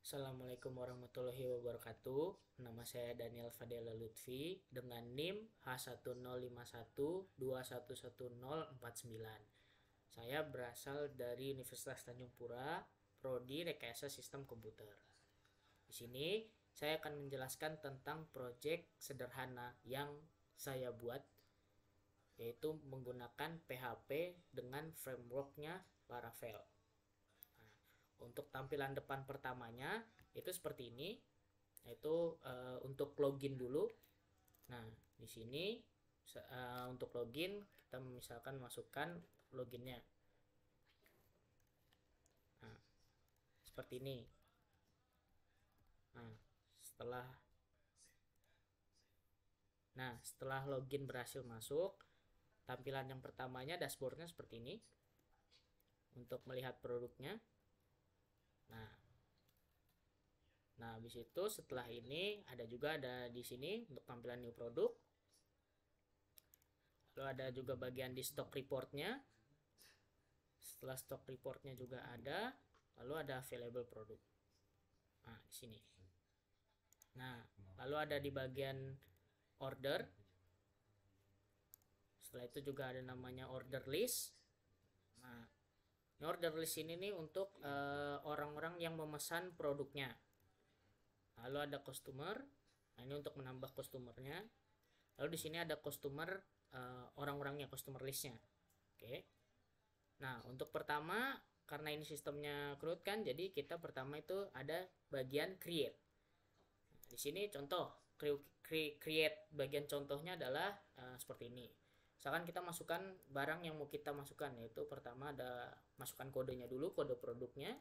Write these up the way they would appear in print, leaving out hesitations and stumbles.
Assalamualaikum warahmatullahi wabarakatuh. Nama saya Daniel Fadela Lutfi dengan NIM H1051211049. Saya berasal dari Universitas Tanjung Pura, Prodi Rekayasa Sistem Komputer. Di sini saya akan menjelaskan tentang proyek sederhana yang saya buat, yaitu menggunakan PHP dengan frameworknya Laravel. Untuk tampilan depan pertamanya itu seperti ini, yaitu untuk login dulu. Nah, di sini untuk login kita misalkan masukkan loginnya. Nah, seperti ini. Nah, setelah login berhasil masuk, tampilan yang pertamanya dashboardnya seperti ini untuk melihat produknya. Nah, habis itu setelah ini ada di sini untuk tampilan new produk. Lalu ada juga bagian di stock reportnya. Setelah stock reportnya juga ada, lalu ada available produk. Nah, di sini. Nah, lalu ada di bagian order. Setelah itu juga ada namanya order list. Nah, ini order list ini nih untuk orang-orang yang memesan produknya. Lalu ada customer. Nah, ini untuk menambah customernya. Lalu di sini ada customer, orang-orangnya, customer listnya. Oke. Nah, untuk pertama, karena ini sistemnya CRUD kan, jadi kita pertama itu ada bagian create. Nah, di sini contoh create bagian contohnya adalah seperti ini. Misalkan kita masukkan barang yang mau kita masukkan, yaitu pertama ada masukkan kodenya dulu, kode produknya.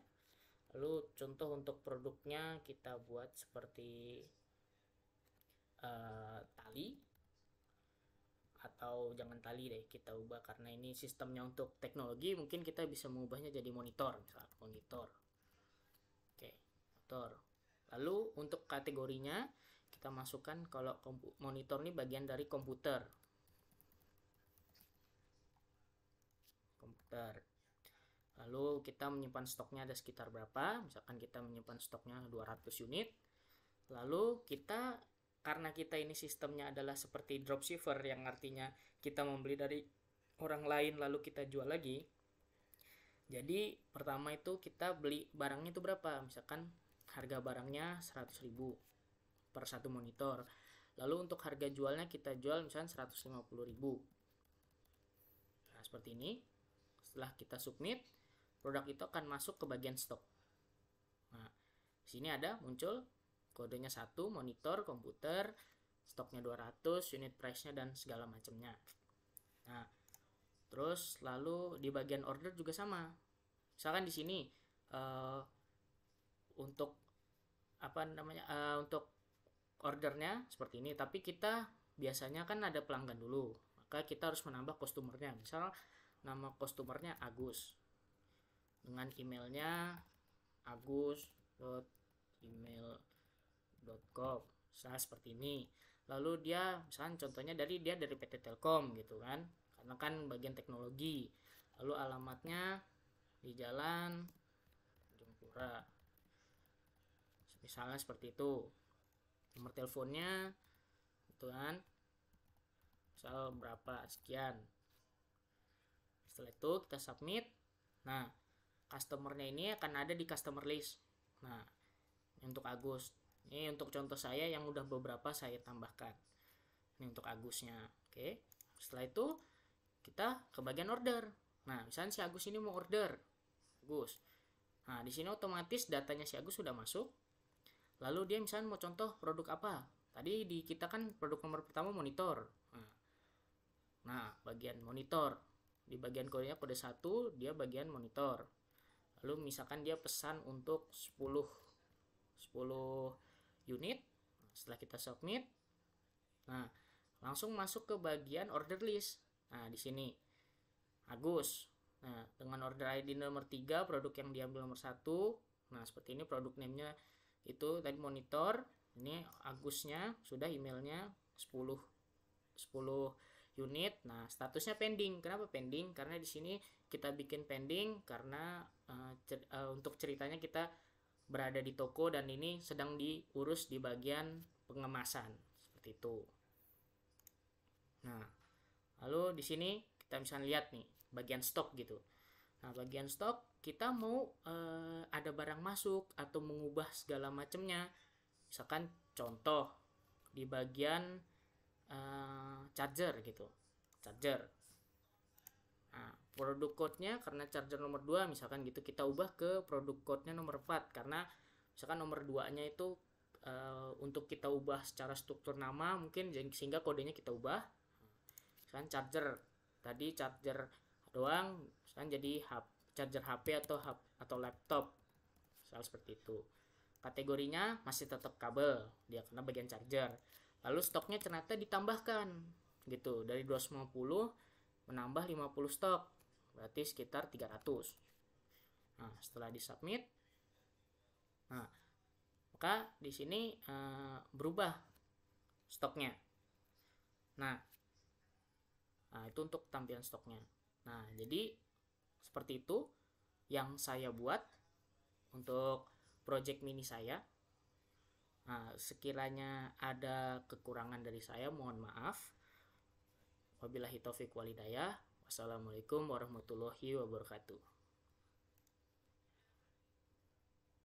Lalu contoh untuk produknya kita buat seperti tali, atau jangan tali deh, kita ubah karena ini sistemnya untuk teknologi, mungkin kita bisa mengubahnya jadi monitor, misalnya monitor. Oke, monitor. Lalu untuk kategorinya kita masukkan, kalau monitor ini bagian dari komputer. Lalu kita menyimpan stoknya ada sekitar berapa, misalkan kita menyimpan stoknya 200 unit. Lalu kita, karena kita ini sistemnya adalah seperti dropshipper, yang artinya kita membeli dari orang lain lalu kita jual lagi. Jadi pertama itu kita beli barangnya itu berapa, misalkan harga barangnya 100.000 per satu monitor. Lalu untuk harga jualnya kita jual misalkan 150.000. Nah, seperti ini. Setelah kita submit, produk itu akan masuk ke bagian stok. Nah, di sini ada muncul kodenya 1, monitor, komputer, stoknya 200, unit price-nya dan segala macamnya. Nah, terus lalu di bagian order juga sama. Misalkan di sini untuk untuk ordernya seperti ini, tapi kita biasanya kan ada pelanggan dulu, maka kita harus menambah customernya. Misal nama customernya Agus, dengan emailnya agus.email.com, misalnya seperti ini. Lalu dia misalnya contohnya dari PT Telkom gitu kan, karena kan bagian teknologi. Lalu alamatnya di Jalan Tanjung Pura, misalnya seperti itu. Nomor teleponnya gitu kan, misal berapa sekian. Setelah itu kita submit. Nah, customernya ini akan ada di customer list. Nah, untuk Agus, ini untuk contoh saya yang udah beberapa saya tambahkan. Ini untuk Agusnya. Oke. Setelah itu kita ke bagian order. Nah, misalnya si Agus ini mau order Agus. Nah, di sini otomatis datanya si Agus sudah masuk. Lalu dia misalnya mau contoh produk apa. Tadi di kita kan produk nomor pertama monitor. Nah, bagian monitor, di bagian kodenya kode 1, dia bagian monitor. Lalu misalkan dia pesan untuk 10 unit. Setelah kita submit, nah langsung masuk ke bagian order list. Nah, di sini Agus. Nah, dengan order ID nomor 3, produk yang diambil nomor 1. Nah, seperti ini produk name-nya itu tadi monitor. Ini Agusnya, sudah emailnya 10 unit. Nah, statusnya pending. Kenapa pending? Karena di sini kita bikin pending karena untuk ceritanya kita berada di toko dan ini sedang diurus di bagian pengemasan seperti itu. Nah, lalu di sini kita bisa lihat nih bagian stok gitu. Nah, bagian stok kita mau ada barang masuk atau mengubah segala macamnya. Misalkan contoh di bagian charger gitu. Charger. Nah, produk code-nya karena charger nomor 2 misalkan gitu, kita ubah ke produk code-nya nomor 4 karena misalkan nomor 2-nya itu untuk kita ubah secara struktur nama mungkin sehingga kodenya kita ubah. Misalkan charger tadi charger doang, misalkan jadi charger HP atau laptop, misal seperti itu. Kategorinya masih tetap kabel dia karena bagian charger. Lalu stoknya ternyata ditambahkan gitu, dari 250 menambah 50 stok, berarti sekitar 300. Nah, setelah disubmit, nah maka di sini berubah stoknya. Nah, itu untuk tampilan stoknya. Nah, jadi seperti itu yang saya buat untuk project mini saya. Nah, sekiranya ada kekurangan dari saya, mohon maaf. Wabillahi taufiq walhidayah. Wassalamualaikum warahmatullahi wabarakatuh.